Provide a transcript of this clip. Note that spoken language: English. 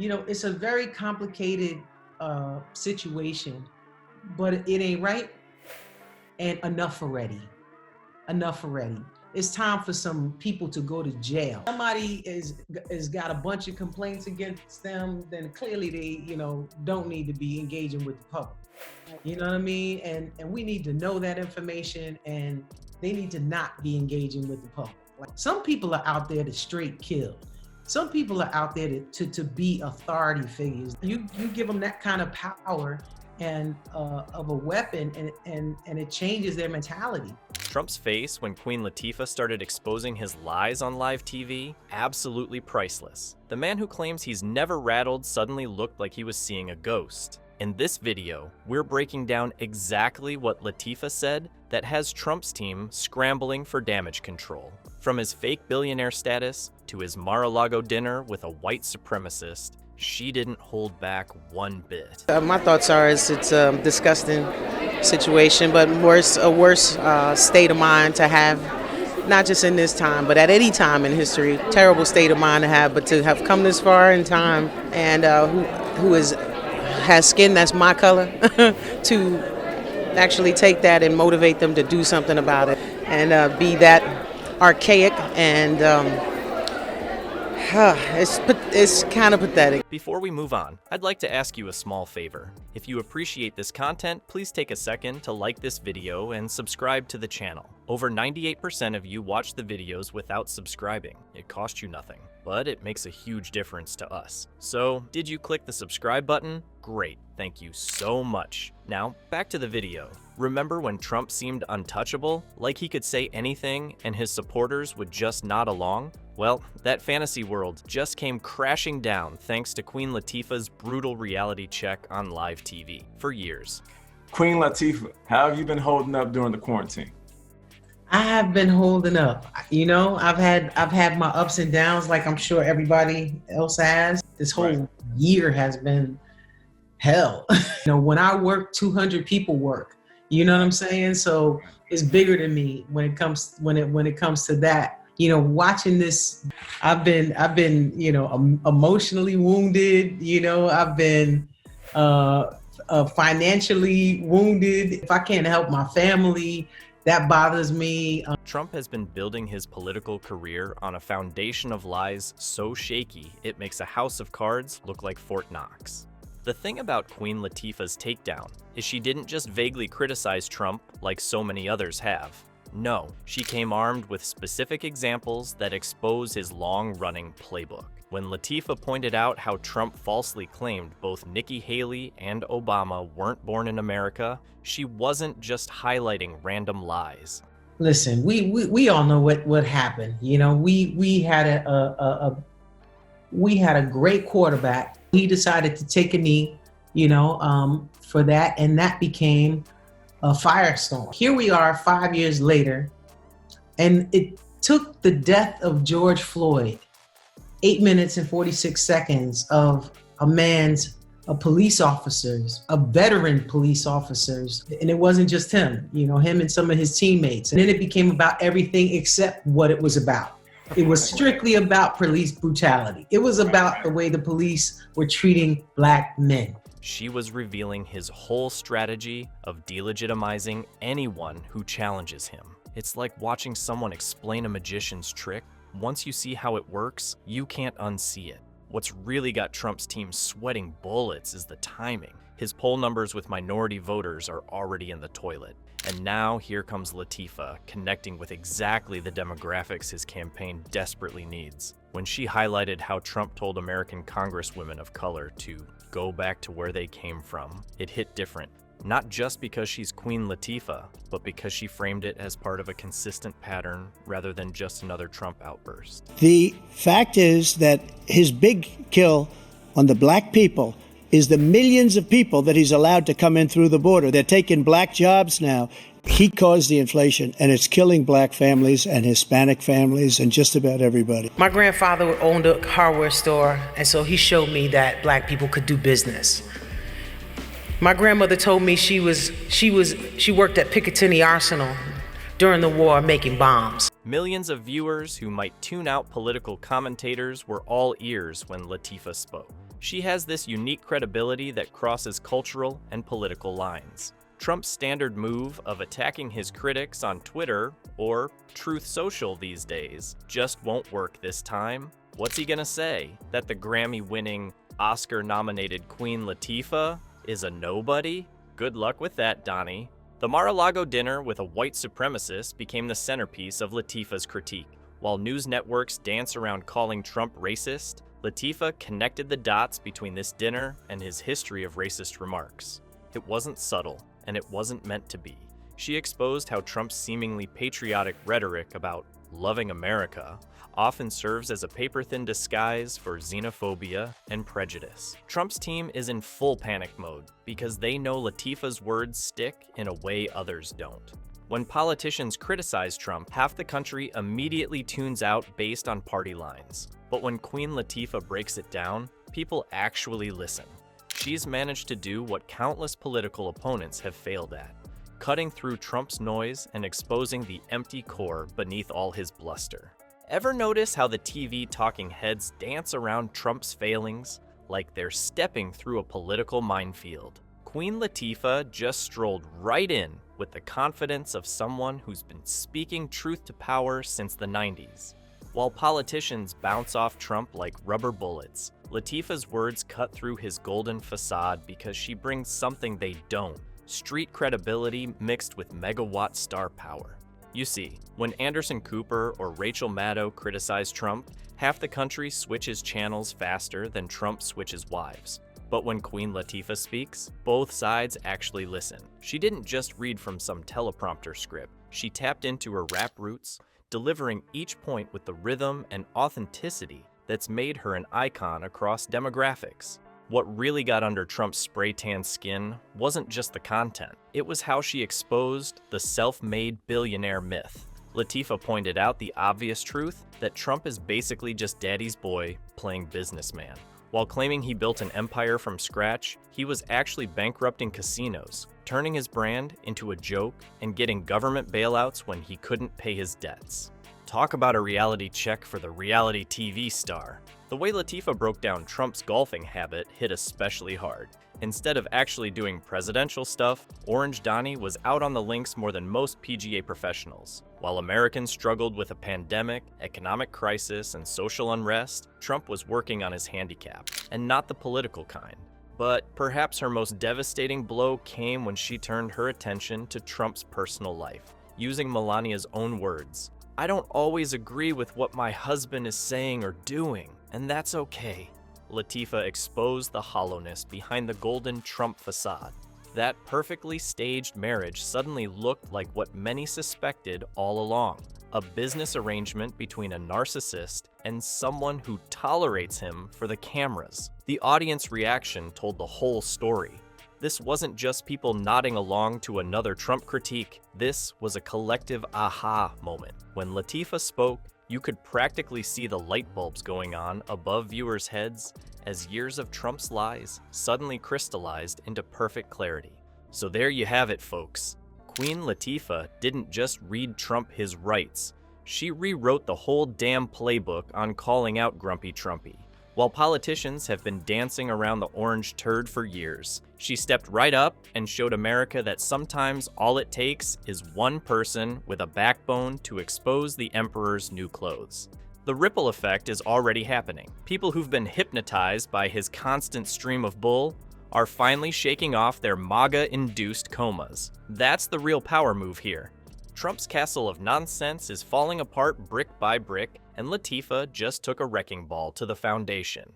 It's a very complicated situation, but it ain't right. And enough already. Enough already. It's time for some people to go to jail. Somebody is got a bunch of complaints against them, then clearly they, don't need to be engaging with the public. You know what I mean? And we need to know that information, and they need to not be engaging with the public. Like, some people are out there to straight kill. Some people are out there to be authority figures. You give them that kind of power and of a weapon, and it changes their mentality. Trump's face when Queen Latifah started exposing his lies on live TV? Absolutely priceless. The man who claims he's never rattled suddenly looked like he was seeing a ghost. In this video, we're breaking down exactly what Latifah said that has Trump's team scrambling for damage control. From his fake billionaire status to his Mar-a-Lago dinner with a white supremacist, she didn't hold back one bit. My thoughts are it's a disgusting situation, but a worse state of mind to have, not just in this time, but at any time in history. Terrible state of mind to have, but to have come this far in time and who has skin that's my color, to actually take that and motivate them to do something about it and be that archaic and it's kind of pathetic. Before we move on, I'd like to ask you a small favor. If you appreciate this content, please take a second to like this video and subscribe to the channel. Over 98% of you watch the videos without subscribing. It costs you nothing, but it makes a huge difference to us. So, did you click the subscribe button? Great, thank you so much. Now, back to the video. Remember when Trump seemed untouchable? Like he could say anything and his supporters would just nod along? Well, that fantasy world just came crashing down thanks to Queen Latifah's brutal reality check on live TV for years. Queen Latifah, how have you been holding up during the quarantine? I have been holding up. I've had my ups and downs, like I'm sure everybody else has. This whole year has been hell. When I work, 200 people work. You know what I'm saying? So it's bigger than me when it comes to that. Watching this, I've been emotionally wounded. I've been financially wounded. If I can't help my family, that bothers me. Trump has been building his political career on a foundation of lies so shaky it makes a house of cards look like Fort Knox. The thing about Queen Latifah's takedown is she didn't just vaguely criticize Trump like so many others have. No, she came armed with specific examples that expose his long-running playbook. When Latifah pointed out how Trump falsely claimed both Nikki Haley and Obama weren't born in America, she wasn't just highlighting random lies. Listen, we all know what happened. We had a great quarterback. He decided to take a knee, for that, and that became a firestorm. Here we are 5 years later, and it took the death of George Floyd, 8 minutes and 46 seconds of a police officers, a veteran police officers, and it wasn't just him, him and some of his teammates. And then it became about everything except what it was about. It was strictly about police brutality. It was about the way the police were treating Black men. She was revealing his whole strategy of delegitimizing anyone who challenges him. It's like watching someone explain a magician's trick. Once you see how it works, you can't unsee it. What's really got Trump's team sweating bullets is the timing. His poll numbers with minority voters are already in the toilet. And now here comes Latifah, connecting with exactly the demographics his campaign desperately needs. When she highlighted how Trump told American congresswomen of color to go back to where they came from, it hit different. Not just because she's Queen Latifah, but because she framed it as part of a consistent pattern rather than just another Trump outburst. The fact is that his big kill on the Black people is the millions of people that he's allowed to come in through the border. They're taking Black jobs now. He caused the inflation, and it's killing Black families and Hispanic families and just about everybody. My grandfather owned a hardware store, and so he showed me that Black people could do business. My grandmother told me she worked at Picatinny Arsenal during the war making bombs. Millions of viewers who might tune out political commentators were all ears when Latifah spoke. She has this unique credibility that crosses cultural and political lines. Trump's standard move of attacking his critics on Twitter, or Truth Social these days, just won't work this time. What's he gonna say? That the Grammy-winning, Oscar-nominated Queen Latifah is a nobody? Good luck with that, Donnie. The Mar-a-Lago dinner with a white supremacist became the centerpiece of Latifah's critique. While news networks dance around calling Trump racist, Latifah connected the dots between this dinner and his history of racist remarks. It wasn't subtle, and it wasn't meant to be. She exposed how Trump's seemingly patriotic rhetoric about loving America often serves as a paper-thin disguise for xenophobia and prejudice. Trump's team is in full panic mode because they know Latifah's words stick in a way others don't. When politicians criticize Trump, half the country immediately tunes out based on party lines. But when Queen Latifah breaks it down, people actually listen. She's managed to do what countless political opponents have failed at, cutting through Trump's noise and exposing the empty core beneath all his bluster. Ever notice how the TV talking heads dance around Trump's failings like they're stepping through a political minefield? Queen Latifah just strolled right in with the confidence of someone who's been speaking truth to power since the 90s. While politicians bounce off Trump like rubber bullets, Latifah's words cut through his golden facade because she brings something they don't: street credibility mixed with megawatt star power. You see, when Anderson Cooper or Rachel Maddow criticize Trump, half the country switches channels faster than Trump switches wives. But when Queen Latifah speaks, both sides actually listen. She didn't just read from some teleprompter script. She tapped into her rap roots, delivering each point with the rhythm and authenticity that's made her an icon across demographics. What really got under Trump's spray-tan skin wasn't just the content. It was how she exposed the self-made billionaire myth. Latifah pointed out the obvious truth that Trump is basically just daddy's boy playing businessman. While claiming he built an empire from scratch, he was actually bankrupting casinos, turning his brand into a joke, and getting government bailouts when he couldn't pay his debts. Talk about a reality check for the reality TV star. The way Latifah broke down Trump's golfing habit hit especially hard. Instead of actually doing presidential stuff, Orange Donnie was out on the links more than most PGA professionals. While Americans struggled with a pandemic, economic crisis, and social unrest, Trump was working on his handicap, and not the political kind. But perhaps her most devastating blow came when she turned her attention to Trump's personal life. Using Melania's own words, "I don't always agree with what my husband is saying or doing, and that's okay." Latifah exposed the hollowness behind the golden Trump facade. That perfectly staged marriage suddenly looked like what many suspected all along: a business arrangement between a narcissist and someone who tolerates him for the cameras. The audience reaction told the whole story. This wasn't just people nodding along to another Trump critique. This was a collective aha moment. When Latifah spoke, you could practically see the light bulbs going on above viewers' heads as years of Trump's lies suddenly crystallized into perfect clarity. So there you have it, folks. Queen Latifah didn't just read Trump his rights. She rewrote the whole damn playbook on calling out Grumpy Trumpy. While politicians have been dancing around the orange turd for years, she stepped right up and showed America that sometimes all it takes is one person with a backbone to expose the emperor's new clothes. The ripple effect is already happening. People who've been hypnotized by his constant stream of bull are finally shaking off their MAGA-induced comas. That's the real power move here. Trump's castle of nonsense is falling apart brick by brick, and Latifah just took a wrecking ball to the foundation.